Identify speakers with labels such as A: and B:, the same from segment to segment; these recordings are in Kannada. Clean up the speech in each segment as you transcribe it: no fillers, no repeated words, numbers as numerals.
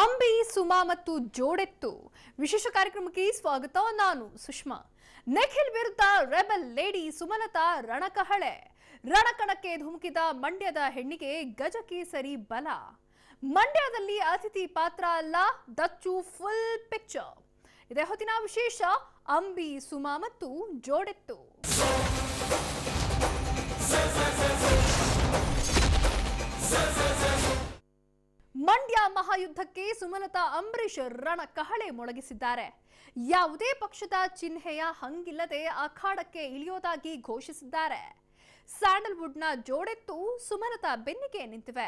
A: ಅಂಬಿ ಸುಮಾ ಮತ್ತು ಜೋಡೆತ್ತು ವಿಶೇಷ ಕಾರ್ಯಕ್ರಮಕ್ಕೆ ಸ್ವಾಗತ. ನಾನು ಸುಷ್ಮಾ. ನಿಖಿಲ್ ವಿರುದ್ಧ ರೆಬೆಲ್ ಲೇಡಿ ಸುಮಲತಾ ರಣಕಹಳೆ. ರಣಕಣಕ್ಕೆ ಧುಮುಕಿದ ಮಂಡ್ಯದ ಹೆಣ್ಣಿಗೆ ಗಜಕೇಸರಿ ಬಲ. ಮಂಡ್ಯದಲ್ಲಿ ಅತಿಥಿ ಪಾತ್ರ ಅಲ್ಲ, ದಚ್ಚು ಫುಲ್ ಪಿಕ್ಚರ್. ಇದೇ ಹೊತ್ತಿನ ವಿಶೇಷ ಅಂಬಿ ಸುಮಾ ಮತ್ತು ಜೋಡೆತ್ತು. ಮಂಡ್ಯ ಮಹಾಯುದ್ಧಕ್ಕೆ ಸುಮಲತಾ ಅಂಬರೀಶ್ ರಣಕಹಳೆ ಮೊಳಗಿಸಿದ್ದಾರೆ. ಯಾವುದೇ ಪಕ್ಷದ ಚಿಹ್ನೆಯ ಹಂಗಿಲ್ಲದೆ ಅಖಾಡಕ್ಕೆ ಇಳಿಯೋದಾಗಿ ಘೋಷಿಸಿದ್ದಾರೆ. ಸ್ಯಾಂಡಲ್ವುಡ್ನ ಜೋಡೆತ್ತು ಸುಮಲತಾ ಬೆನ್ನಿಗೆ ನಿಂತಿವೆ.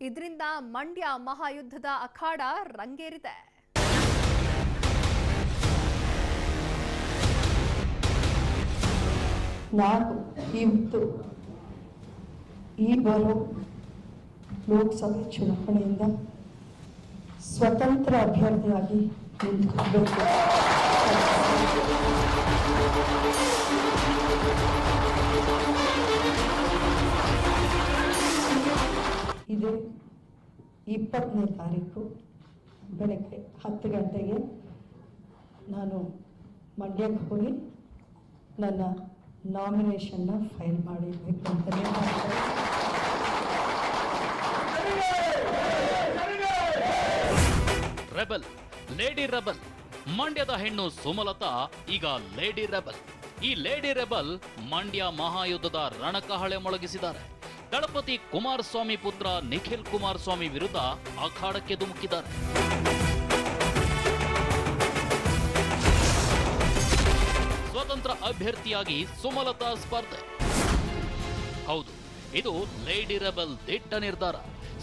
A: ಇದರಿಂದ ಮಂಡ್ಯ ಮಹಾಯುದ್ಧದ ಅಖಾಡ ರಂಗೇರಿದೆ.
B: ನಾನು ಇವತ್ತು ಈ ಬರೋ ಲೋಕಸಭೆ ಚುನಾವಣೆಯಿಂದ ಸ್ವತಂತ್ರ ಅಭ್ಯರ್ಥಿಯಾಗಿ ನಿಂತ್ಕೋಬೇಕು. ಇದೇ 20ನೇ ತಾರೀಕು ಬೆಳಗ್ಗೆ 10 ಗಂಟೆಗೆ ನಾನು ಮಂಡ್ಯಕ್ಕೆ ಹೋಗಿ ನನ್ನ ನಾಮಿನೇಷನ್ನ ಫೈಲ್ ಮಾಡಿರ್ಬೇಕು ಅಂತಲೇ ಮಾಡ್ತಾರೆ.
C: Rebel, lady rebel. ಮಂಡ್ಯದ ಹೆಣ್ಣು ಸುಮಲತಾ ಈಗ ಲೇಡಿ ರೆಬೆಲ್. ಈ ಲೇಡಿ ರೆಬೆಲ್ ಮಂಡ್ಯ ಮಹಾಯುದ್ಧದ ರಣಕಹಳೆ ಮೊಳಗಿಸಿದ್ದಾರೆ. ದಳಪತಿ ಕುಮಾರಸ್ವಾಮಿ ಪುತ್ರ ನಿಖಿಲ್ ಕುಮಾರಸ್ವಾಮಿ ವಿರುದ್ಧ ಅಖಾಡಕ್ಕೆ ಧುಮುಕಿದ್ದಾರೆ. ಸ್ವತಂತ್ರ ಅಭ್ಯರ್ಥಿಯಾಗಿ ಸುಮಲತಾ ಸ್ಪರ್ಧೆ. ಹೌದು, ಇದು ಲೇಡಿ ರೆಬೆಲ್ ದಿಟ್ಟ ನಿರ್ಧಾರ.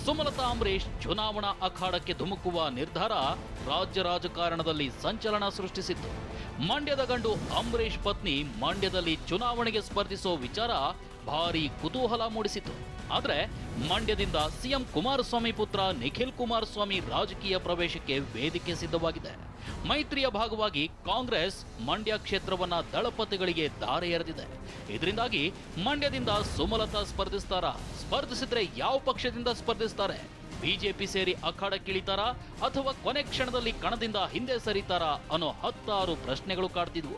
C: ಸುಮಲತಾ ಅಂಬರೀಶ್ ಚುನಾವಣಾ ಅಖಾಡಕ್ಕೆ ಧುಮುಕುವ ನಿರ್ಧಾರ ರಾಜ್ಯ ರಾಜಕಾರಣದಲ್ಲಿ ಸಂಚಲನ ಸೃಷ್ಟಿಸಿತ್ತು. ಮಂಡ್ಯದ ಗಂಡು ಅಂಬರೀಶ್ ಪತ್ನಿ ಮಂಡ್ಯದಲ್ಲಿ ಚುನಾವಣೆಗೆ ಸ್ಪರ್ಧಿಸೋ ವಿಚಾರ ಭಾರೀ ಕುತೂಹಲ ಮೂಡಿಸಿತು. ಆದರೆ ಮಂಡ್ಯದಿಂದ ಸಿಎಂ ಕುಮಾರಸ್ವಾಮಿ ಪುತ್ರ ನಿಖಿಲ್ ಕುಮಾರಸ್ವಾಮಿ ರಾಜಕೀಯ ಪ್ರವೇಶಕ್ಕೆ ವೇದಿಕೆ ಸಿದ್ಧವಾಗಿದೆ. ಮೈತ್ರಿಯ ಭಾಗವಾಗಿ ಕಾಂಗ್ರೆಸ್ ಮಂಡ್ಯ ಕ್ಷೇತ್ರವನ್ನ ದಳಪತಿಗಳಿಗೆ ದಾರೆ ಎರೆದಿದೆ. ಇದರಿಂದಾಗಿ ಮಂಡ್ಯದಿಂದ ಸುಮಲತಾ ಸ್ಪರ್ಧಿಸಿದ್ರೆ ಯಾವ ಪಕ್ಷದಿಂದ ಸ್ಪರ್ಧಿಸ್ತಾರೆ? ಬಿಜೆಪಿ ಸೇರಿ ಅಖಾಡಕ್ಕಿಳಿತಾರಾ ಅಥವಾ ಕೊನೆ ಕ್ಷಣದಲ್ಲಿ ಕಣದಿಂದ ಹಿಂದೆ ಸರಿತಾರಾ ಅನ್ನೋ 10 ಪ್ರಶ್ನೆಗಳು ಕಾಡ್ತಿದ್ವು.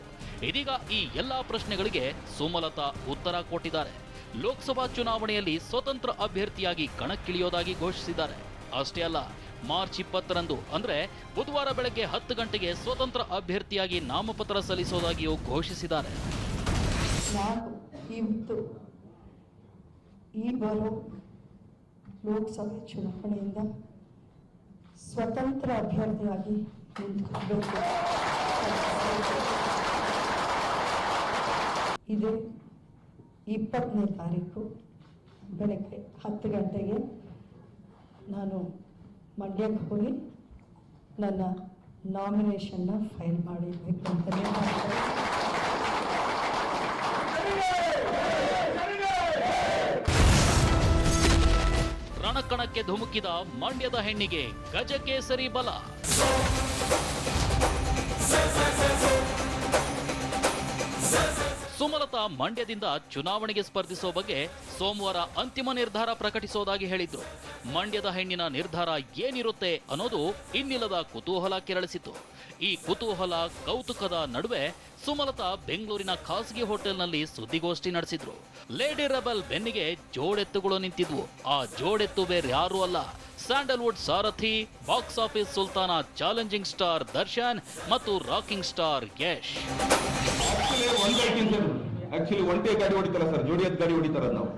C: ಇದೀಗ ಈ ಎಲ್ಲಾ ಪ್ರಶ್ನೆಗಳಿಗೆ ಸುಮಲತಾ ಉತ್ತರ ಕೊಟ್ಟಿದ್ದಾರೆ. ಲೋಕಸಭಾ ಚುನಾವಣೆಯಲ್ಲಿ ಸ್ವತಂತ್ರ ಅಭ್ಯರ್ಥಿಯಾಗಿ ಕಣಕ್ಕಿಳಿಯೋದಾಗಿ ಘೋಷಿಸಿದ್ದಾರೆ. ಅಷ್ಟೇ ಅಲ್ಲ, ಮಾರ್ಚ್ 20ರಂದು ಅಂದ್ರೆ ಬುಧವಾರ ಬೆಳಗ್ಗೆ 10 ಗಂಟೆಗೆ ಸ್ವತಂತ್ರ ಅಭ್ಯರ್ಥಿಯಾಗಿ ನಾಮಪತ್ರ ಸಲ್ಲಿಸೋದಾಗಿಯೂ ಘೋಷಿಸಿದ್ದಾರೆ.
B: ನಾನು ಇವತ್ತು ಈ ಬರೋ ಲೋಕಸಭೆ ಚುನಾವಣೆಯಿಂದ ಸ್ವತಂತ್ರ ಅಭ್ಯರ್ಥಿಯಾಗಿ ನಿಂತ್ಕೋಬೇಕು. ಇದೇ 20ನೇ ತಾರೀಕು ಬೆಳಗ್ಗೆ 10 ಗಂಟೆಗೆ ನಾನು ಮಂಡ್ಯಕ್ಕೆ ಹೋಗಿ ನನ್ನ ನಾಮಿನೇಷನ್ನ ಫೈಲ್ ಮಾಡಿರ್ಬೇಕು ಅಂತಲೇ ಮಾಡ್ತಾರೆ.
C: ರಣಕಣಕ್ಕೆ ಧುಮುಕಿದ ಮಂಡ್ಯದ ಹೆಣ್ಣಿಗೆ ಗಜಕೇಸರಿ ಬಲ. ಸುಮಲತಾ ಮಂಡ್ಯದಿಂದ ಚುನಾವಣೆಗೆ ಸ್ಪರ್ಧಿಸೋ ಬಗ್ಗೆ ಸೋಮವಾರ ಅಂತಿಮ ನಿರ್ಧಾರ ಪ್ರಕಟಿಸೋದಾಗಿ ಹೇಳಿದ್ರು. ಮಂಡ್ಯದ ಹೆಣ್ಣಿನ ನಿರ್ಧಾರ ಏನಿರುತ್ತೆ ಅನ್ನೋದು ಇನ್ನಿಲ್ಲದ ಕುತೂಹಲ ಕೆರಳಿಸಿತು. ಈ ಕುತೂಹಲ ಕೌತುಕದ ನಡುವೆ ಸುಮಲತಾ ಬೆಂಗಳೂರಿನ ಖಾಸಗಿ ಹೋಟೆಲ್ನಲ್ಲಿ ಸುದ್ದಿಗೋಷ್ಠಿ ನಡೆಸಿದ್ರು. ಲೇಡಿ ರೆಬೆಲ್ ಬೆನ್ನಿಗೆ ಜೋಡೆತ್ತುಗಳು ನಿಂತಿದ್ವು. ಆ ಜೋಡೆತ್ತು ಬೇರೆ ಯಾರು ಅಲ್ಲ, ಸ್ಯಾಂಡಲ್ವುಡ್ ಸಾರಥಿ, ಬಾಕ್ಸ್ ಆಫೀಸ್ ಸುಲ್ತಾನ, ಚಾಲೆಂಜಿಂಗ್ ಸ್ಟಾರ್ ದರ್ಶನ್ ಮತ್ತು ರಾಕಿಂಗ್ ಸ್ಟಾರ್ ಯಶ್.
D: ಆಕ್ಚುಲಿ ಒಂಟೆ ಗಾಡಿ ಹೊಡಿತಾರ ಸರ್, ಜೋಡಿ ಗಾಡಿ ಹೊಡಿತಾರ ನಾವು.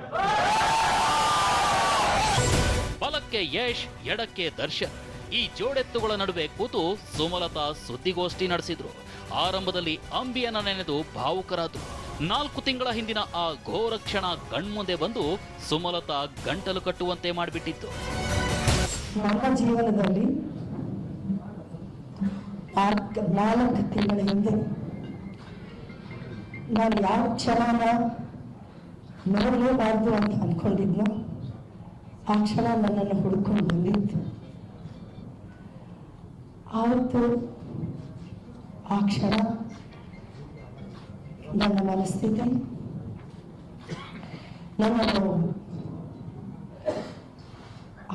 C: ಬಲಕ್ಕೆ ಯಶ್, ಎಡಕ್ಕೆ ದರ್ಶನ್. ಈ ಜೋಡೆತ್ತುಗಳ ನಡುವೆ ಕೂತು ಸುಮಲತಾ ಸುದ್ದಿಗೋಷ್ಠಿ ನಡೆಸಿದ್ರು. ಆರಂಭದಲ್ಲಿ ಅಂಬಿಯನ್ನ ನೆನೆದು ಭಾವುಕರಾದ್ರು. 4 ತಿಂಗಳ ಹಿಂದಿನ ಆ ಘೋರ ಕ್ಷಣ ಕಣ್ಮುಂದೆ ಬಂದು ಸುಮಲತಾ ಗಂಟಲು ಕಟ್ಟುವಂತೆ ಮಾಡಿಬಿಟ್ಟಿತ್ತು.
B: ನನ್ನ ಜೀವನದಲ್ಲಿ 4 ತಿಂಗಳ ಹಿಂದೆ ನಾನು ಯಾವ ಕ್ಷಣನ ನೋಡಲೇಬಾರ್ದು ಅಂತ ಅನ್ಕೊಂಡಿದ್ನೋ ಆ ಕ್ಷಣ ನನ್ನನ್ನು ಹುಡ್ಕೊಂಡು ಬಂದಿತ್ತು. ಆವತ್ತು ಆ ಕ್ಷಣ ನನ್ನ ಮನಸ್ಥಿತಿ, ನನ್ನ ನೋವು,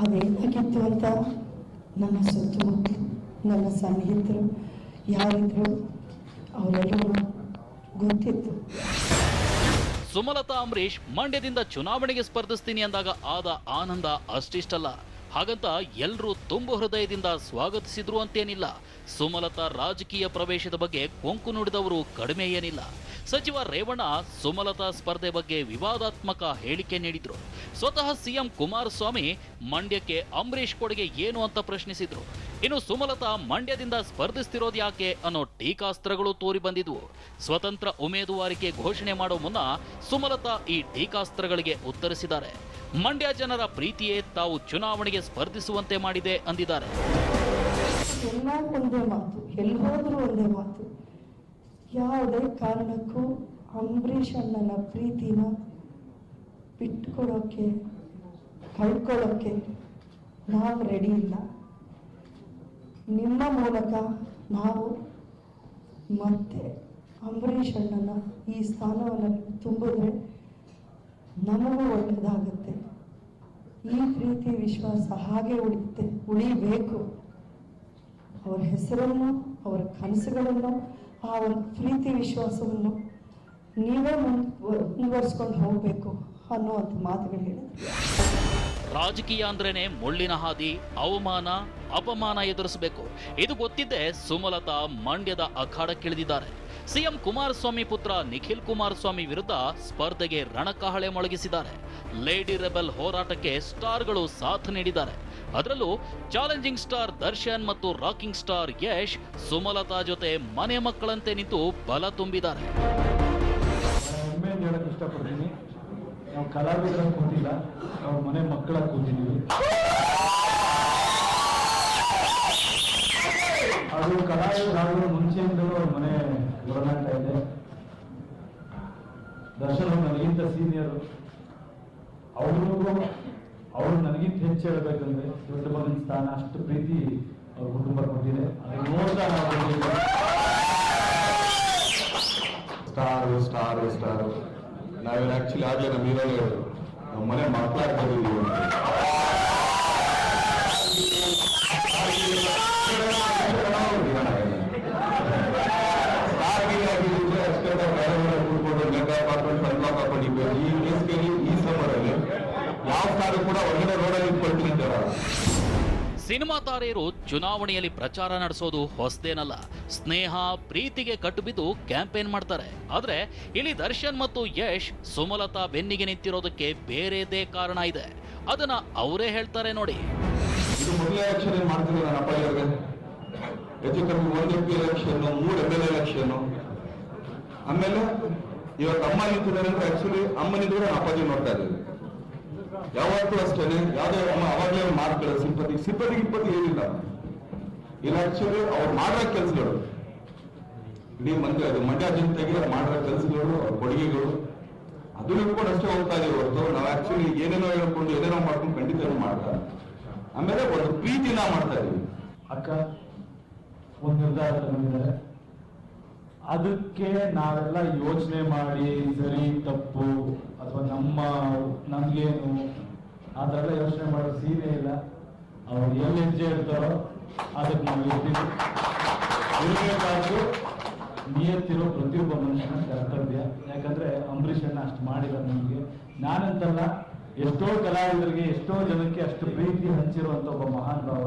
B: ಅದೇನಾಗಿತ್ತು ಅಂತ ನನ್ನ ಸುತ್ತಮುತ್ತಲು ನನ್ನ ಸನ್ನಿಹಿತರು ಯಾರಿದ್ರು ಅವರೆಲ್ಲರೂ ಗೊತ್ತಿತ್ತು.
C: ಸುಮಲತಾ ಅಂಬರೀಶ್ ಮಂಡ್ಯದಿಂದ ಚುನಾವಣೆಗೆ ಸ್ಪರ್ಧಿಸ್ತೀನಿ ಅಂದಾಗ ಆದ ಆನಂದ ಅಷ್ಟಿಷ್ಟಲ್ಲ. ಹಾಗಂತ ಎಲ್ಲರೂ ತುಂಬು ಹೃದಯದಿಂದ ಸ್ವಾಗತಿಸಿದ್ರು ಅಂತೇನಿಲ್ಲ. ಸುಮಲತಾ ರಾಜಕೀಯ ಪ್ರವೇಶದ ಬಗ್ಗೆ ಕೊಂಕು ನುಡಿದವರು ಕಡಿಮೆ ಏನಿಲ್ಲ. ಸಚಿವ ರೇವಣ್ಣ ಸುಮಲತಾ ಸ್ಪರ್ಧೆ ಬಗ್ಗೆ ವಿವಾದಾತ್ಮಕ ಹೇಳಿಕೆ ನೀಡಿದ್ರು. ಸ್ವತಃ ಸಿಎಂ ಕುಮಾರಸ್ವಾಮಿ ಮಂಡ್ಯಕ್ಕೆ ಅಂಬರೀಶ್ ಕೊಡುಗೆ ಏನು ಅಂತ ಪ್ರಶ್ನಿಸಿದ್ರು. ಇನ್ನು ಸುಮಲತಾ ಮಂಡ್ಯದಿಂದ ಸ್ಪರ್ಧಿಸ್ತಿರೋದು ಯಾಕೆ ಅನ್ನೋ ಟೀಕಾಸ್ತ್ರಗಳು ತೋರಿ ಬಂದಿದ್ವು. ಸ್ವತಂತ್ರ ಉಮೇದುವಾರಿಕೆ ಘೋಷಣೆ ಮಾಡೋ ಮುನ್ನ ಸುಮಲತಾ ಈ ಟೀಕಾಸ್ತ್ರಗಳಿಗೆ ಉತ್ತರಿಸಿದ್ದಾರೆ. ಮಂಡ್ಯ ಜನರ ಪ್ರೀತಿಯೇ ತಾವು ಚುನಾವಣೆಗೆ ಸ್ಪರ್ಧಿಸುವಂತೆ ಮಾಡಿದೆ ಅಂದಿದ್ದಾರೆ.
B: ಎಲ್ಲ ಒಂದೇ ಮಾತು, ಎಲ್ಲಿ ಹೋದ್ರೂ ಒಂದೇ ಮಾತು. ಯಾವುದೇ ಕಾರಣಕ್ಕೂ ಅಂಬರೀಷ್ ಅಣ್ಣನ ಪ್ರೀತಿನ ಬಿಟ್ಕೊಡೋಕ್ಕೆ ಕಳ್ಕೊಳ್ಳೋಕ್ಕೆ ನಾವು ರೆಡಿ ಇಲ್ಲ. ನಿಮ್ಮ ಮೂಲಕ ನಾವು ಮತ್ತೆ ಅಂಬರೀಷ್ ಅಣ್ಣನ ಈ ಸ್ಥಾನವನ್ನು ತುಂಬಿದ್ರೆ ನಮಗೂ ಒಳ್ಳೆಯದಾಗುತ್ತೆ. ಈ ಪ್ರೀತಿ ವಿಶ್ವಾಸ ಹಾಗೆ ಉಳಿಬೇಕು. ಅವರ ಹೆಸರನ್ನು, ಅವರ ಕನಸುಗಳನ್ನು, ಆ ಒಂದು ಪ್ರೀತಿ ವಿಶ್ವಾಸವನ್ನು ನೀವೇ ಮುಂದುವರಿಸ್ಕೊಂಡು ಹೋಗಬೇಕು ಅನ್ನುವಂಥ ಮಾತುಗಳು ಹೇಳಿದ್ರು.
C: ರಾಜಕೀಯ ಅಂದ್ರೇನೆ ಮುಳ್ಳಿನ ಹಾದಿ, ಅವಮಾನ ಅಪಮಾನ ಎದುರಿಸಬೇಕು. ಇದು ಗೊತ್ತಿದ್ದೇ ಸುಮಲತಾ ಮಂಡ್ಯದ ಅಖಾಡಕ್ಕಿಳಿದಿದ್ದಾರೆ. ಸಿಎಂ ಕುಮಾರಸ್ವಾಮಿ ಪುತ್ರ ನಿಖಿಲ್ ಕುಮಾರಸ್ವಾಮಿ ವಿರುದ್ಧ ಸ್ಪರ್ಧೆಗೆ ರಣಕಹಳೆ ಮೊಳಗಿಸಿದ್ದಾರೆ. ಲೇಡಿ ರೆಬೆಲ್ ಹೋರಾಟಕ್ಕೆ ಸ್ಟಾರ್ಗಳು ಸಾಥ್ ನೀಡಿದ್ದಾರೆ. ಅದರಲ್ಲೂ ಚಾಲೆಂಜಿಂಗ್ ಸ್ಟಾರ್ ದರ್ಶನ್ ಮತ್ತು ರಾಕಿಂಗ್ ಸ್ಟಾರ್ ಯಶ್ ಸುಮಲತಾ ಜೊತೆ ಮನೆ ಮಕ್ಕಳಂತೆ ನಿಂತು ಬಲ ತುಂಬಿದ್ದಾರೆ.
E: ಇಷ್ಟಪಡ್ತೀನಿ, ನಾವು ಕಲಾವಿದರ ಕೂತಿಲ್ಲ, ನಾವು ಮನೆ ಮಕ್ಕಳ ಕೂತಿದ್ದೀವಿ. ಅದು ಕಲಾವಿದರಾಗಲು ಮುಂಚೆಯಿಂದಲೂ ಅವ್ರ ಮನೆ ಒಡನಾಟ ಇದೆ. ದರ್ಶನ್ ನನಗಿಂತ ಸೀನಿಯರು, ಅವರು ನನಗಿಂತ ಹೆಚ್ಚು ಹೇಳ್ಬೇಕಂದ್ರೆ ದೊಡ್ಡ ಮಗನ ಸ್ಥಾನ, ಅಷ್ಟು ಪ್ರೀತಿ ಅವ್ರ ಕುಟುಂಬ ಕೊಟ್ಟಿದೆ. ಅದನ್ನು ನೋಡ್ತಾ
D: ನಾವು ಸ್ಟಾರು ನಾವೇನು ಆಕ್ಚುಲಿ ಆಗ್ಲೇ ನಮ್ಮ ಹೀರೋ ಹೇಳಿದ್ರು, ನಮ್ಮ ಮನೆ ಮಕ್ಕಳಾಗಿ ಬಂದಿದ್ದೀವಿ ಯಾವ ಸ್ಟಾರು ಕೂಡ ಹೊರಗಡೆ ರೋಡಲ್ಲಿ ಇಟ್ಕೊಳ್ತಿದ್ದಾರೆ.
C: ಸಿನಿಮಾ ತಾರೆಯರು ಚುನಾವಣೆಯಲ್ಲಿ ಪ್ರಚಾರ ನಡೆಸೋದು ಹೊಸದೇನಲ್ಲ. ಸ್ನೇಹ ಪ್ರೀತಿಗೆ ಕಟ್ಟುಬಿದ್ದು ಕ್ಯಾಂಪೇನ್ ಮಾಡ್ತಾರೆ. ಆದ್ರೆ ಇಲ್ಲಿ ದರ್ಶನ್ ಮತ್ತು ಯಶ್ ಸುಮಲತಾ ಬೆನ್ನಿಗೆ ನಿಂತಿರೋದಕ್ಕೆ ಬೇರೆದೇ ಕಾರಣ ಇದೆ. ಅದನ್ನ ಅವರೇ ಹೇಳ್ತಾರೆ ನೋಡಿ.
D: ಇದು ಮೊದಲೇ ಎಲೆಕ್ಷನ್ ಮಾಡ್ತಿದ್ರು ನನ್ನ ಅಪ್ಪಾಜಿಯವ್ರಿಗೆ. ಹೆಚ್ಚು ಕಮ್ಮಿ 1 MP ಎಲೆಕ್ಷನ್, 3 MLA ಎಲೆಕ್ಷನ್. ಆಮೇಲೆ ಇವತ್ತು ಅಮ್ಮ ನಿಂತಿದ್ದಾರೆ ಅಂದ್ರೆ ಆಕ್ಚುಲಿ ಅಮ್ಮ ನಿಂತಿದ್ರೆ ನನ್ನ ಅಪ್ಪಾಜಿ ನೋಡ್ತಾ ಇದ್ದೀವಿ. ಯಾವತ್ತೂ ಅಷ್ಟೇನೆ, ಯಾವುದೇ ಅಮ್ಮ ಅವಾಗಲೇ ಮಾಡ್ತಾರೆ ಸಿಬ್ಬಂದಿ ಏನಿಲ್ಲ. ಇಲ್ಲ ಆಕ್ಚುಲಿ ಅವ್ರು ಮಾಡೋ ಕೆಲಸಗಳು ಇಡೀ ಮಂಡ್ಯ ಜನತೆಗೆ ಮಾಡೋ ಕೆಲಸಗಳು, ಅವ್ರ ಕೊಡುಗೆಗಳು ಅದನ್ನ ಇಟ್ಕೊಂಡು ಅಷ್ಟೇ ಹೋಗ್ತಾ ಇದೀವಿ ಹೊರತು ನಾವು ಆಕ್ಚುಲಿ ಏನೇನೋ ಹೇಳ್ಕೊಂಡು ಏನೇನೋ ಮಾಡ್ಕೊಂಡು ಖಂಡಿತ ಮಾಡ್ತಾರೆ. ಆಮೇಲೆ ಒಂದು ಪ್ರೀತಿನ ಮಾಡ್ತಾ ಇದೀವಿ.
E: ಅಕ್ಕ ಒಂದು ನಿರ್ಧಾರ ತಗೊಂಡಿದ್ದಾರೆ. ಅದಕ್ಕೆ ನಾವೆಲ್ಲ ಯೋಚನೆ ಮಾಡಿ ಸರಿ ತಪ್ಪು ಅಥವಾ ನಮ್ಗೇನು ಆ ಥರ ಎಲ್ಲ ಯೋಚನೆ ಮಾಡೋ ಸೀನೇ ಇಲ್ಲ. ಅವ್ರು ಎಲ್ಲಿ ಹೆಜ್ಜೆ ಇರ್ತಾರೋ ಅದಕ್ಕೆ ನಾವು ಇರಬೇಕಾದ್ರು ನಿಯತ್ತಿರೋ ಪ್ರತಿಯೊಬ್ಬ ಮನುಷ್ಯನ ಕರ್ತವ್ಯ. ಯಾಕಂದ್ರೆ ಅಂಬರೀಷ್ ಅಣ್ಣ ಅಷ್ಟು ಮಾಡಿದ ನಮಗೆ. ನಾನಂತಲ್ಲ, ಎಷ್ಟೋ ಕಲಾವಿದರಿಗೆ, ಎಷ್ಟೋ ಜನಕ್ಕೆ ಅಷ್ಟು ಪ್ರೀತಿ ಹಂಚಿರುವಂತ ಒಬ್ಬ ಮಹಾನ್ ಭಾವ.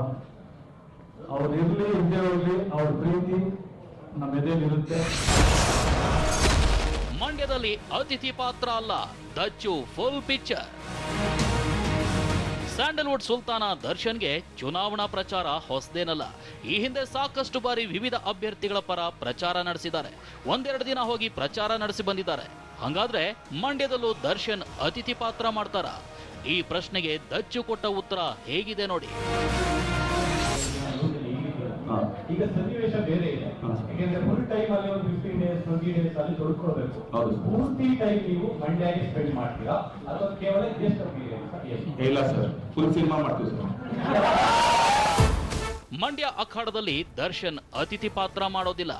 E: ಅವ್ರು ಇರ್ಲಿ ಇದ್ದೇ ಹೋಗ್ಲಿ, ಅವ್ರ ಪ್ರೀತಿ ನಮ್ಮ ಎದೆಯಲ್ಲಿರುತ್ತೆ.
C: ಮಂಡ್ಯದಲ್ಲಿ ಅತಿಥಿ ಪಾತ್ರ ಅಲ್ಲ, ದಚ್ಚು ಫುಲ್ ಪಿಕ್ಚರ್. ಸ್ಯಾಂಡಲ್ವುಡ್ ಸುಲ್ತಾನ ದರ್ಶನ್ಗೆ ಚುನಾವಣಾ ಪ್ರಚಾರ ಹೊಸದೇನಲ್ಲ. ಈ ಹಿಂದೆ ಸಾಕಷ್ಟು ಬಾರಿ ವಿವಿಧ ಅಭ್ಯರ್ಥಿಗಳ ಪರ ಪ್ರಚಾರ ನಡೆಸಿದ್ದಾರೆ. 1-2 ದಿನ ಹೋಗಿ ಪ್ರಚಾರ ನಡೆಸಿ ಬಂದಿದ್ದಾರೆ. ಹಾಗಾದ್ರೆ ಮಂಡ್ಯದಲ್ಲೂ ದರ್ಶನ್ ಅತಿಥಿ ಪಾತ್ರ ಮಾಡ್ತಾರ? ಈ ಪ್ರಶ್ನೆಗೆ ದಚ್ಚು ಕೊಟ್ಟ ಉತ್ತರ ಹೇಗಿದೆ ನೋಡಿ.
E: ಈಗ ಸನ್ನಿವೇಶ ಬೇರೆ ಇದೆ. ಯಾಕೆಂದ್ರೆ ಫುಲ್ ಟೈಮ್ ಅಲ್ಲಿ ಒಂದು 15 days 20 days ಅಲ್ಲಿ ತೊಡ್ಕೊಳ್ಬೇಕು. ಪೂರ್ತಿ ಟೈಮ್ ನೀವು ಮಂಡ್ಯಗೆ ಸ್ಪೆಂಡ್ ಮಾಡ್ತೀರಾ ಅಥವಾ ಕೇವಲ ಗೆಸ್ಟ್ ಅಪಿಯರೆನ್ಸ್?
D: ಇಲ್ಲ ಸರ್, ಫುಲ್ ಸಿನಿಮಾ ಮಾಡ್ತೀವಿ ಸರ್.
C: ಮಂಡ್ಯ ಅಖಾಡದಲ್ಲಿ ದರ್ಶನ್ ಅತಿಥಿ ಪಾತ್ರ ಮಾಡೋದಿಲ್ಲ.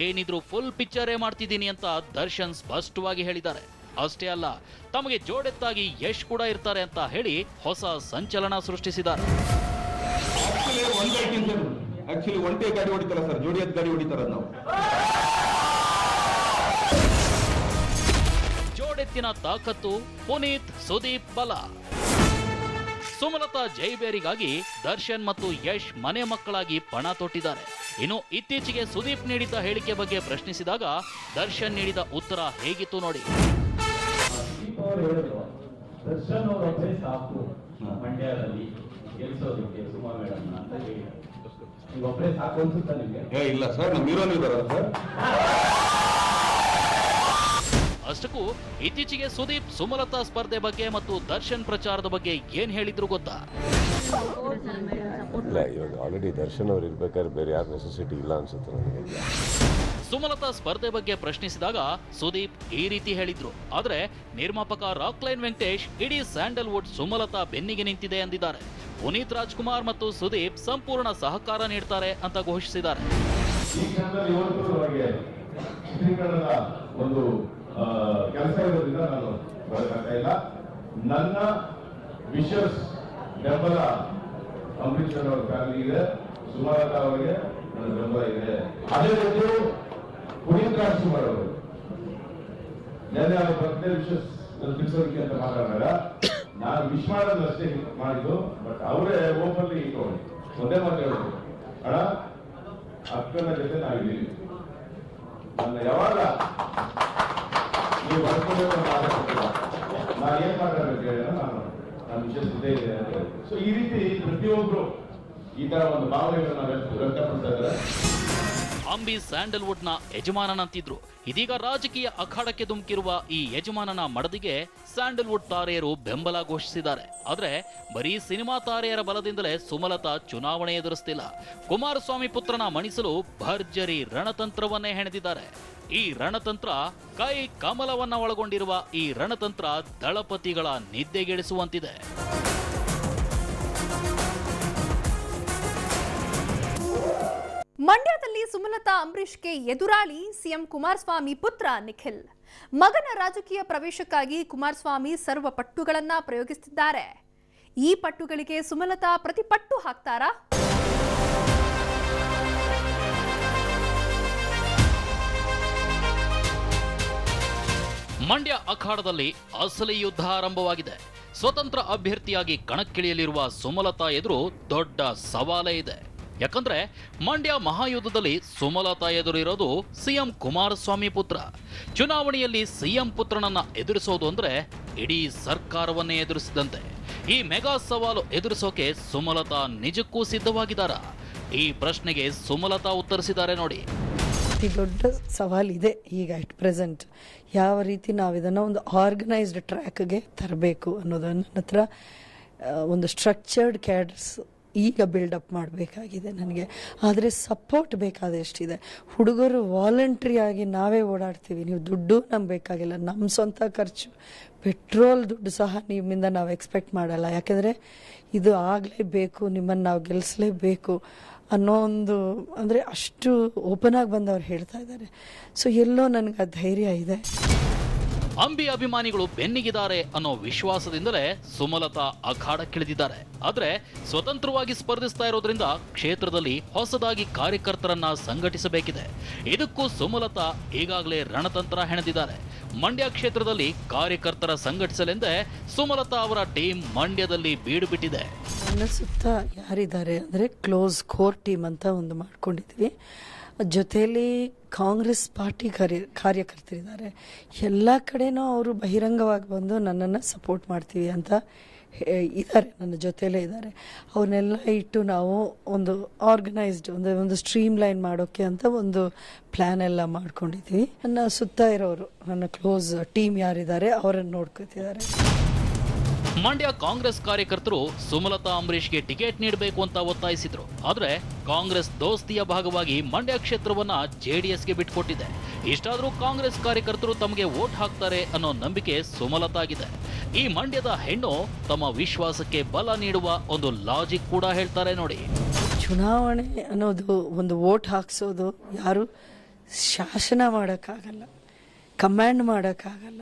C: ಏನಿದ್ರು ಫುಲ್ ಪಿಕ್ಚರೇ ಮಾಡ್ತಿದ್ದೀನಿ ಅಂತ ದರ್ಶನ್ ಸ್ಪಷ್ಟವಾಗಿ ಹೇಳಿದ್ದಾರೆ. ಅಷ್ಟೇ ಅಲ್ಲ, ತಮಗೆ ಜೋಡೆತ್ತಾಗಿ ಯಶ್ ಕೂಡ ಇರ್ತಾರೆ ಅಂತ ಹೇಳಿ ಹೊಸ ಸಂಚಲನ ಸೃಷ್ಟಿಸಿದ್ದಾರೆ.
D: ಆಕ್ಚುಲಿ ಒಂಟೆ ಗಾಡಿ ಹೊಡಿತಾರ ಸರ್, ಜೋಡಿಯದ್ ಗಾಡಿ ಹೊಡಿತಾರ ನಾವು.
C: ಜೋಡೆತ್ತಿನ ತಾಕತ್ತು ಪುನೀತ್ ಸುದೀಪ್ ಬಲ. ಸುಮಲತಾ ಜೈಬೇರಿಗಾಗಿ ದರ್ಶನ್ ಮತ್ತು ಯಶ್ ಮನೆ ಮಕ್ಕಳಾಗಿ ಪಣ ತೊಟ್ಟಿದ್ದಾರೆ. ಇನ್ನು ಇತ್ತೀಚೆಗೆ ಸುದೀಪ್ ನೀಡಿದ್ದ ಹೇಳಿಕೆ ಬಗ್ಗೆ ಪ್ರಶ್ನಿಸಿದಾಗ ದರ್ಶನ್ ನೀಡಿದ ಉತ್ತರ ಹೇಗಿತ್ತು ನೋಡಿ.
E: ದರ್ಶನ್ ಅವರೊಬ್ಬರೇ ಸಾಕು ಮಂಡ್ಯದಲ್ಲಿ ಗೆಲ್ಸೋದಕ್ಕೆ ಸುಮಾ ಮೇಡಮ್ ಅಂತ ಹೇಳಿ, ನೀವೊಬ್ಬರೇ ಸಾಕು ಅನ್ಸುತ್ತಾ ನಿಮಗೆ?
D: ಇಲ್ಲ ಸರ್, ನಮ್ಮ ಹೀರೋನ್ ಇದಾರಲ್ಲ ಸರ್.
C: ಅಷ್ಟಕ್ಕೂ ಇತ್ತೀಚೆಗೆ ಸುದೀಪ್ ಸುಮಲತಾ ಸ್ಪರ್ಧೆ ಬಗ್ಗೆ ಮತ್ತು ದರ್ಶನ್ ಪ್ರಚಾರದ ಬಗ್ಗೆ ಏನ್ ಹೇಳಿದ್ರು ಗೊತ್ತಾ?
F: ಇಲ್ಲ, ಇವಾಗ ಆಲ್ರೆಡಿ ದರ್ಶನ್ ಅವ್ರು ಇರ್ಬೇಕಾದ್ರೆ ಬೇರೆ ಯಾರ ನೆಸೆಸಿಟಿ ಇಲ್ಲ ಅನ್ಸುತ್ತೆ ನನಗೆ.
C: ಸುಮಲತಾ ಸ್ಪರ್ಧೆ ಬಗ್ಗೆ ಪ್ರಶ್ನಿಸಿದಾಗ ಸುದೀಪ್ ಈ ರೀತಿ ಹೇಳಿದ್ರು. ಆದ್ರೆ ನಿರ್ಮಾಪಕ ರಾಕ್ಲೈನ್ ವೆಂಕಟೇಶ್ ಇಡೀ ಸ್ಯಾಂಡಲ್ವುಡ್ ಸುಮಲತಾ ಬೆನ್ನಿಗೆ ನಿಂತಿದೆ ಎಂದಿದ್ದಾರೆ. ಪುನೀತ್ ರಾಜ್ಕುಮಾರ್ ಮತ್ತು ಸುದೀಪ್ ಸಂಪೂರ್ಣ ಸಹಕಾರ ನೀಡ್ತಾರೆ ಅಂತ ಘೋಷಿಸಿದ್ದಾರೆ.
G: ಒಂದು ಕೆಲಸ ಇರೋದ್ರಿಂದ ನಾನು ಬರಬೇಕಾಗ್ತಾ ಇಲ್ಲ. ನನ್ನ ವಿಶಸ್ ಬೆಂಬಲ ಅಂಬರೀಶ್ ಅವರ ಫ್ಯಾಮಿಲಿ ಇದೆ, ಸುಮಲತಾ ಅವರಿಗೆ ನನ್ನ ಬೆಂಬಲ ಇದೆ. ಅದೇ ರೀತಿ ಪುನೀತ್ ರಾಜ್ಕುಮಾರ್ ಅವರು ನೆನ್ನೆ ಅವರ ಬರ್ತ್ಡೇ ವಿಶಸ್ ತಿಳಿಸೋದಕ್ಕೆ ಅಂತ ಮಾತಾಡಿದಾಗ ನಾನು ವಿಶ್ ಮಾಡೋದು ಅಷ್ಟೇ ಮಾಡಿದ್ದು, ಬಟ್ ಅವರೇ ಓಪನ್ಲಿ ಇಟ್ಕೊಂಡು ಒಂದೇ ಮಾತು ಹೇಳಿದ್ರು, ಅಣ್ಣ ಅಕ್ಕನ ಜೊತೆ ನಾವಿದ್ದೀವಿ, ನನ್ನ ಯಾವಾಗ ನೀವು ಬರ್ಕೋಬೇಕು ಅಂತ ಆಸಕ್ತಿಲ್ಲ, ನಾನು ಏನ್ ಮಾತಾಡ್ಬೇಕು ಹೇಳಿ ನಾನು ವಿಶೇಷ ಇದೆ ಅಂತ ಹೇಳಿ. ಸೊ ಈ ರೀತಿ ಪ್ರತಿಯೊಬ್ರು ಈ ತರ ಒಂದು ಭಾವನೆಗಳನ್ನ ವ್ಯಕ್ತಪಡಿಸ್ತಾ ಇದ್ದಾರೆ.
C: ಅಂಬಿ ಸ್ಯಾಂಡಲ್ವುಡ್ ನ ಯಜಮಾನನಂತಿದ್ರು. ಇದೀಗ ರಾಜಕೀಯ ಅಖಾಡಕ್ಕೆ ಧುಮುಕಿರುವ ಈ ಯಜಮಾನನ ಮಡದಿಗೆ ಸ್ಯಾಂಡಲ್ವುಡ್ ತಾರೆಯರು ಬೆಂಬಲ ಘೋಷಿಸಿದ್ದಾರೆ. ಆದ್ರೆ ಬರೀ ಸಿನಿಮಾ ತಾರೆಯರ ಬಲದಿಂದಲೇ ಸುಮಲತಾ ಚುನಾವಣೆ ಎದುರಿಸ್ತಿಲ್ಲ. ಕುಮಾರಸ್ವಾಮಿ ಪುತ್ರನ ಮಣಿಸಲು ಭರ್ಜರಿ ರಣತಂತ್ರವನ್ನೇ ಹೆಣೆದಿದ್ದಾರೆ. ಈ ರಣತಂತ್ರ ಕೈ ಕಮಲವನ್ನ ಒಳಗೊಂಡಿರುವ ಈ ರಣತಂತ್ರ ದಳಪತಿಗಳ ನಿದ್ದೆಗೆಡಿಸುವಂತಿದೆ.
A: ಮಂಡ್ಯದಲ್ಲಿ ಸುಮಲತಾ ಅಂಬರೀಷ್ಗೆ ಎದುರಾಳಿ ಸಿಎಂ ಕುಮಾರಸ್ವಾಮಿ ಪುತ್ರ ನಿಖಿಲ್. ಮಗನ ರಾಜಕೀಯ ಪ್ರವೇಶಕ್ಕಾಗಿ ಕುಮಾರಸ್ವಾಮಿ ಸರ್ವ ಪಟ್ಟುಗಳನ್ನ ಪ್ರಯೋಗಿಸುತ್ತಿದ್ದಾರೆ. ಈ ಪಟ್ಟುಗಳಿಗೆ ಸುಮಲತಾ ಪ್ರತಿಪಟ್ಟು ಹಾಕ್ತಾರಾ?
C: ಮಂಡ್ಯ ಅಖಾಡದಲ್ಲಿ ಅಸಲಿ ಯುದ್ಧ ಆರಂಭವಾಗಿದೆ. ಸ್ವತಂತ್ರ ಅಭ್ಯರ್ಥಿಯಾಗಿ ಕಣಕ್ಕಿಳಿಯಲಿರುವ ಸುಮಲತಾ ಎದುರು ದೊಡ್ಡ ಸವಾಲೇ ಇದೆ. ಯಾಕಂದ್ರೆ ಮಂಡ್ಯ ಮಹಾಯುದ್ಧದಲ್ಲಿ ಸುಮಲತಾ ಎದುರಿರೋದು ಸಿಎಂ ಕುಮಾರಸ್ವಾಮಿ ಪುತ್ರ. ಚುನಾವಣೆಯಲ್ಲಿ ಸಿಎಂ ಪುತ್ರನನ್ನ ಎದುರಿಸೋದು ಅಂದ್ರೆ ಇಡೀ ಸರ್ಕಾರವನ್ನೇ ಎದುರಿಸಿದಂತೆ. ಈ ಮೆಗಾ ಸವಾಲು ಎದುರಿಸೋಕೆ ಸುಮಲತಾ ನಿಜಕ್ಕೂ ಸಿದ್ಧವಾಗಿದ್ದಾರಾ? ಈ ಪ್ರಶ್ನೆಗೆ ಸುಮಲತಾ ಉತ್ತರಿಸಿದ್ದಾರೆ ನೋಡಿ.
B: ಅತಿ ದೊಡ್ಡ ಸವಾಲಿದೆ ಈಗ ಅಟ್ ಪ್ರೆಸೆಂಟ್. ಯಾವ ರೀತಿ ನಾವು ಇದನ್ನು ಒಂದು ಆರ್ಗನೈಸ್ಡ್ ಟ್ರ್ಯಾಕ್ಗೆ ತರಬೇಕು ಅನ್ನೋದನ್ನು ನನ್ನ ಹತ್ರ ಒಂದು ಸ್ಟ್ರಕ್ಚರ್ಡ್ ಕ್ಯಾಡರ್ಸ್ ಈಗ ಬಿಲ್ಡಪ್ ಮಾಡಬೇಕಾಗಿದೆ ನನಗೆ. ಆದರೆ ಸಪೋರ್ಟ್ ಬೇಕಾದಷ್ಟಿದೆ. ಹುಡುಗರು ವಾಲಂಟ್ರಿಯಾಗಿ ನಾವೇ ಓಡಾಡ್ತೀವಿ, ನೀವು ದುಡ್ಡು ನಮ್ಗೆ ಬೇಕಾಗಿಲ್ಲ, ನಮ್ಮ ಸ್ವಂತ ಖರ್ಚು ಪೆಟ್ರೋಲ್ ದುಡ್ಡು ಸಹ ನಿಮ್ಮಿಂದ ನಾವು ಎಕ್ಸ್ಪೆಕ್ಟ್ ಮಾಡಲ್ಲ. ಯಾಕೆಂದರೆ ಇದು ಆಗಲೇಬೇಕು, ನಿಮ್ಮನ್ನು ನಾವು ಗೆಲ್ಲಿಸಲೇಬೇಕು ಅನ್ನೋ ಒಂದು ಅಂದರೆ ಅಷ್ಟು ಓಪನ್ ಆಗಿ ಬಂದವ್ರು ಹೇಳ್ತಾ ಇದ್ದಾರೆ. ಸೊ ಎಲ್ಲೋ ನನಗೆ ಆ ಧೈರ್ಯ ಇದೆ.
C: ಅಂಬಿ ಅಭಿಮಾನಿಗಳು ಬೆನ್ನಿಗಿದ್ದಾರೆ ಅನ್ನೋ ವಿಶ್ವಾಸದಿಂದಲೇ ಸುಮಲತಾ ಅಖಾಡಕ್ಕಿಳಿದಿದ್ದಾರೆ. ಆದ್ರೆ ಸ್ವತಂತ್ರವಾಗಿ ಸ್ಪರ್ಧಿಸ್ತಾ ಇರೋದ್ರಿಂದ ಕ್ಷೇತ್ರದಲ್ಲಿ ಹೊಸದಾಗಿ ಕಾರ್ಯಕರ್ತರನ್ನ ಸಂಘಟಿಸಬೇಕಿದೆ. ಇದಕ್ಕೂ ಸುಮಲತಾ ಈಗಾಗಲೇ ರಣತಂತ್ರ ಹೆಣೆದಿದ್ದಾರೆ. ಮಂಡ್ಯ ಕ್ಷೇತ್ರದಲ್ಲಿ ಕಾರ್ಯಕರ್ತರ ಸಂಘಟಿಸಲೆಂದೇ ಸುಮಲತಾ ಅವರ ಟೀಮ್ ಮಂಡ್ಯದಲ್ಲಿ ಬೀಡು ಬಿಟ್ಟಿದೆ.
B: ನನ್ನ ಸುತ್ತ ಯಾರಿದ್ದಾರೆ ಅಂದರೆ ಕ್ಲೋಸ್ ಕೋರ್ ಟೀಮ್ ಅಂತ ಒಂದು ಮಾಡ್ಕೊಂಡಿದ್ವಿ. ಜೊತೆಯಲ್ಲಿ ಕಾಂಗ್ರೆಸ್ ಪಾರ್ಟಿ ಕಾರ್ಯಕರ್ತರಿದ್ದಾರೆ. ಎಲ್ಲ ಕಡೆನೂ ಅವರು ಬಹಿರಂಗವಾಗಿ ಬಂದು ನನ್ನನ್ನು ಸಪೋರ್ಟ್ ಮಾಡ್ತೀವಿ ಅಂತ ಇದ್ದಾರೆ, ನನ್ನ ಜೊತೆಲೇ ಇದ್ದಾರೆ. ಅವನ್ನೆಲ್ಲ ಇಟ್ಟು ನಾವು ಒಂದು ಆರ್ಗನೈಸ್ಡ್ ಒಂದು ಸ್ಟ್ರೀಮ್ ಲೈನ್ ಮಾಡೋಕ್ಕೆ ಅಂತ ಒಂದು ಪ್ಲ್ಯಾನ್ ಎಲ್ಲ ಮಾಡ್ಕೊಂಡಿದ್ವಿ. ನನ್ನ ಸುತ್ತ ಇರೋರು, ನನ್ನ ಕ್ಲೋಸ್ ಟೀಮ್ ಯಾರಿದ್ದಾರೆ ಅವರನ್ನು ನೋಡ್ಕೊತಿದ್ದಾರೆ.
C: ಮಂಡ್ಯ ಕಾಂಗ್ರೆಸ್ ಕಾರ್ಯಕರ್ತರು ಸುಮಲತಾ ಅಂಬರೀಷ್ಗೆ ಟಿಕೆಟ್ ನೀಡಬೇಕು ಅಂತ ಒತ್ತಾಯಿಸಿದ್ರು. ಆದ್ರೆ ಕಾಂಗ್ರೆಸ್ ದೋಸ್ತಿಯ ಭಾಗವಾಗಿ ಮಂಡ್ಯ ಕ್ಷೇತ್ರವನ್ನ ಜೆಡಿಎಸ್ಗೆ ಬಿಟ್ಕೊಟ್ಟಿದೆ. ಇಷ್ಟಾದ್ರೂ ಕಾಂಗ್ರೆಸ್ ಕಾರ್ಯಕರ್ತರು ತಮಗೆ ವೋಟ್ ಹಾಕ್ತಾರೆ ಅನ್ನೋ ನಂಬಿಕೆ ಸುಮಲತಾಗಿದೆ. ಈ ಮಂಡ್ಯದ ಹೆಣ್ಣು ತಮ್ಮ ವಿಶ್ವಾಸಕ್ಕೆ ಬಲ ನೀಡುವ ಒಂದು ಲಾಜಿಕ್ ಕೂಡ ಹೇಳ್ತಾರೆ ನೋಡಿ.
B: ಚುನಾವಣೆ ಅನ್ನೋದು ಒಂದು ವೋಟ್ ಹಾಕ್ಸೋದು ಯಾರು ಶಾಸನ ಮಾಡೋಕ್ಕಾಗಲ್ಲ, ಕಮ್ಯಾಂಡ್ ಮಾಡೋಕ್ಕಾಗಲ್ಲ.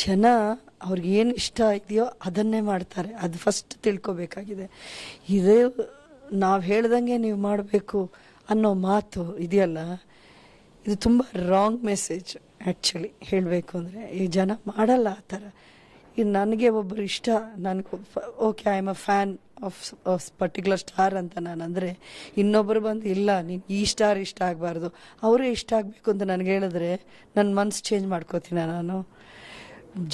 B: ಜನ ಅವ್ರಿಗೆ ಏನು ಇಷ್ಟ ಇದೆಯೋ ಅದನ್ನೇ ಮಾಡ್ತಾರೆ. ಅದು ಫಸ್ಟ್ ತಿಳ್ಕೊಬೇಕಾಗಿದೆ. ಇದೇ ನಾವು ಹೇಳ್ದಂಗೆ ನೀವು ಮಾಡಬೇಕು ಅನ್ನೋ ಮಾತು ಇದೆಯಲ್ಲ, ಇದು ತುಂಬ ರಾಂಗ್ ಮೆಸೇಜ್ ಆ್ಯಕ್ಚುಲಿ ಹೇಳಬೇಕು ಅಂದರೆ. ಈ ಜನ ಮಾಡಲ್ಲ ಆ ಥರ. ಈಗ ನನಗೆ ಒಬ್ಬರು ಇಷ್ಟ, ನನಗೆ okay I am a fan of particular star ಅಂತ ನಾನು ಅಂದರೆ, ಇನ್ನೊಬ್ಬರು ಬಂದು ಇಲ್ಲ ನೀನು ಈ ಸ್ಟಾರ್ ಇಷ್ಟ ಆಗಬಾರ್ದು, ಅವರೇ ಇಷ್ಟ ಆಗಬೇಕು ಅಂತ ನನಗೆ ಹೇಳಿದ್ರೆ ನನ್ನ ಮನಸ್ಸು ಚೇಂಜ್ ಮಾಡ್ಕೋತೀನಿ ನಾನು.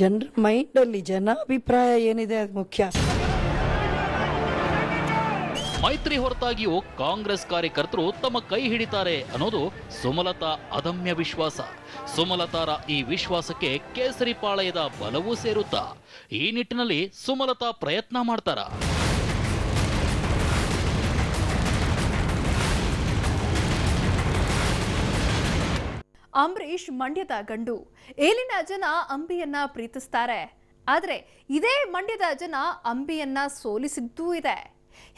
B: ಜನರ ಮೈಂಡಲ್ಲಿ ಜನ ಅಭಿಪ್ರಾಯ ಏನಿದೆ ಅದು ಮುಖ್ಯ.
C: ಮೈತ್ರಿ ಹೊರತಾಗಿಯೂ ಕಾಂಗ್ರೆಸ್ ಕಾರ್ಯಕರ್ತರು ತಮ್ಮ ಕೈ ಹಿಡಿತಾರೆ ಅನ್ನೋದು ಸುಮಲತಾ ಅದಮ್ಯ ವಿಶ್ವಾಸ. ಸುಮಲತಾರ ಈ ವಿಶ್ವಾಸಕ್ಕೆ ಕೇಸರಿ ಪಾಳಯದ ಬಲವೂ ಸೇರುತ್ತಾ? ಈ ನಿಟ್ಟಿನಲ್ಲಿ ಸುಮಲತಾ ಪ್ರಯತ್ನ ಮಾಡ್ತಾರ?
A: ಅಂಬರೀಷ್ ಮಂಡ್ಯದ ಗಂಡು. ಇಲ್ಲಿನ ಜನ ಅಂಬಿಯನ್ನ ಪ್ರೀತಿಸ್ತಾರೆ. ಆದರೆ ಇದೇ ಮಂಡ್ಯದ ಜನ ಅಂಬಿಯನ್ನ ಸೋಲಿಸಿದ್ದೂ ಇದೆ.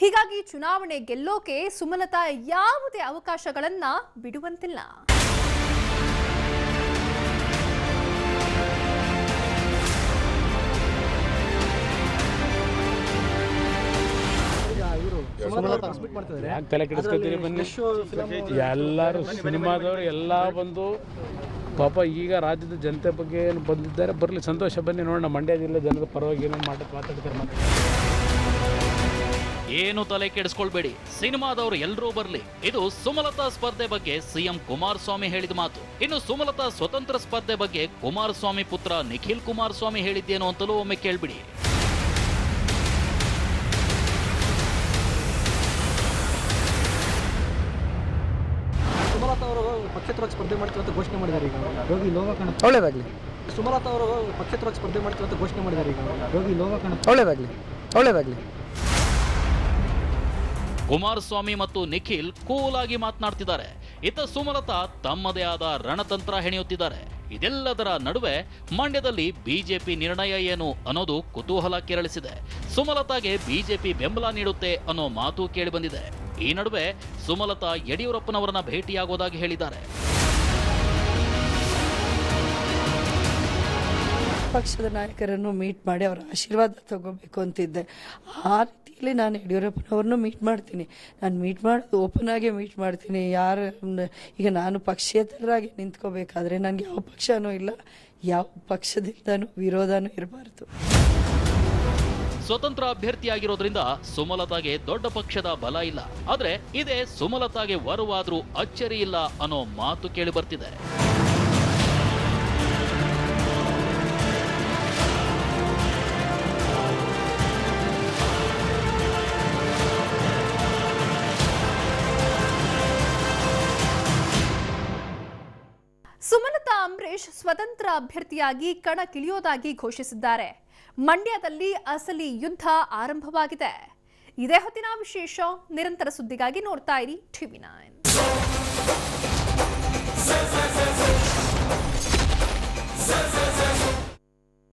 A: ಹೀಗಾಗಿ ಚುನಾವಣೆ ಗೆಲ್ಲೋಕೆ ಸುಮಲತಾ ಯಾವುದೇ ಅವಕಾಶಗಳನ್ನ ಬಿಡುವಂತಿಲ್ಲ.
H: ತಲೆ ಕೆಡಿಸ್ಕೊತೀರಿ ಬನ್ನಿ, ಎಲ್ಲರೂ ಸಿನಿಮಾದವರು ಎಲ್ಲ ಬಂದು ಪಾಪ ಈಗ ರಾಜ್ಯದ ಜನತೆ ಬಗ್ಗೆ ಏನು ಬಂದಿದ್ದಾರೆ, ಬರಲಿ ಸಂತೋಷ, ಬನ್ನಿ ನೋಡೋಣ. ಮಂಡ್ಯ ಜಿಲ್ಲೆ ಜನದ ಪರವಾಗಿ ಏನೇನು ಮಾತಾಡ್ತಾರೆ.
C: ಏನು ತಲೆ ಕೆಡಿಸ್ಕೊಳ್ಬೇಡಿ, ಸಿನಿಮಾದವರು ಎಲ್ಲರೂ ಬರ್ಲಿ. ಇದು ಸುಮಲತಾ ಸ್ಪರ್ಧೆ ಬಗ್ಗೆ ಸಿಎಂ ಕುಮಾರಸ್ವಾಮಿ ಹೇಳಿದ ಮಾತು. ಇನ್ನು ಸುಮಲತಾ ಸ್ವತಂತ್ರ ಸ್ಪರ್ಧೆ ಬಗ್ಗೆ ಕುಮಾರಸ್ವಾಮಿ ಪುತ್ರ ನಿಖಿಲ್ ಕುಮಾರಸ್ವಾಮಿ ಹೇಳಿದ್ದೇನೋ ಅಂತಲೂ ಒಮ್ಮೆ ಕೇಳ್ಬಿಡಿ.
I: ಸುಮಲತಾ ಅವರು ಪಕ್ಷೇತರವಾಗಿ ಸ್ಪರ್ಧೆ ಮಾಡ್ತೀವಿ ಅಂತ ಘೋಷಣೆ ಮಾಡಿದ್ದಾರೆ. ಈಗ ಯೋಗಿ ಲೋಗ ಕಾಣ ಒಳ್ಳೇದಾಗಲಿ. ಸುಮಲತಾ ಅವರು ಪಕ್ಷೇತರವಾಗಿ ಸ್ಪರ್ಧೆ ಮಾಡ್ತೀವಿ ಅಂತ ಘೋಷಣೆ ಮಾಡಿದ್ದಾರೆ. ಈಗ ಯೋಗಿ ಲೋಗ ಕಾಣ ಒಳ್ಳೇದಾಗಲಿ. ಒಳ್ಳೇದಾಗಲಿ.
C: ಕುಮಾರಸ್ವಾಮಿ ಮತ್ತು ನಿಖಿಲ್ ಕೂಲ್ ಆಗಿ ಮಾತನಾಡ್ತಿದ್ದಾರೆ. ಇತ್ತ ಸುಮಲತಾ ತಮ್ಮದೇ ಆದ ರಣತಂತ್ರ ಹೆಣೆಯುತ್ತಿದ್ದಾರೆ. ಇದೆಲ್ಲದರ ನಡುವೆ ಮಂಡ್ಯದಲ್ಲಿ ಬಿಜೆಪಿ ನಿರ್ಣಯ ಏನು ಅನ್ನೋದು ಕುತೂಹಲ ಕೆರಳಿಸಿದೆ. ಸುಮಲತಾಗೆ ಬಿಜೆಪಿ ಬೆಂಬಲ ನೀಡುತ್ತೆ ಅನ್ನೋ ಮಾತು ಕೇಳಿಬಂದಿದೆ. ಈ ನಡುವೆ ಸುಮಲತಾ ಯಡಿಯೂರಪ್ಪನವರನ್ನ ಭೇಟಿಯಾಗೋದಾಗಿ ಹೇಳಿದ್ದಾರೆ.
B: ಪಕ್ಷದ ನಾಯಕರನ್ನು ಮೀಟ್ ಮಾಡಿ ಅವರ ಆಶೀರ್ವಾದ ತಗೋಬೇಕು ಅಂತಿದ್ದೆ. ಆ ರೀತಿಯಲ್ಲಿ ನಾನು ಯಡಿಯೂರಪ್ಪನವ್ರನ್ನೂ ಮೀಟ್ ಮಾಡ್ತೀನಿ. ನಾನು ಮೀಟ್ ಮಾಡೋದು ಓಪನ್ ಆಗಿ ಮೀಟ್ ಮಾಡ್ತೀನಿ. ಈಗ ನಾನು ಪಕ್ಷೇತರರಾಗಿ ನಿಂತ್ಕೋಬೇಕಾದ್ರೆ ನನಗೆ ಯಾವ ಪಕ್ಷನೂ ಇಲ್ಲ, ಯಾವ ಪಕ್ಷದಿಂದನೂ ವಿರೋಧನೂ ಇರಬಾರ್ದು.
C: ಸ್ವತಂತ್ರ ಅಭ್ಯರ್ಥಿಯಾಗಿರೋದ್ರಿಂದ ಸುಮಲತಾಗೆ ದೊಡ್ಡ ಪಕ್ಷದ ಬಲ ಇಲ್ಲ. ಆದ್ರೆ ಇದೇ ಸುಮಲತಾಗೆ ವರವಾದ್ರೂ ಅಚ್ಚರಿ ಇಲ್ಲ ಅನ್ನೋ ಮಾತು ಕೇಳಿ ಬರ್ತಿದೆ.
A: ಸುಮಲತಾ ಅಂಬರೀಷ್ ಸ್ವತಂತ್ರ ಅಭ್ಯರ್ಥಿಯಾಗಿ ಕಣಕ್ಕಿಳಿಯೋದಾಗಿ ಘೋಷಿಸಿದ್ದಾರೆ. ಮಂಡ್ಯದಲ್ಲಿ ಅಸಲಿ ಯುದ್ಧ ಆರಂಭವಾಗಿದೆ. ಇದೇ ಹೊತ್ತಿನ ವಿಶೇಷ. ನಿರಂತರ ಸುದ್ದಿಗಾಗಿ ನೋಡ್ತಾ ಇರಿ TV9.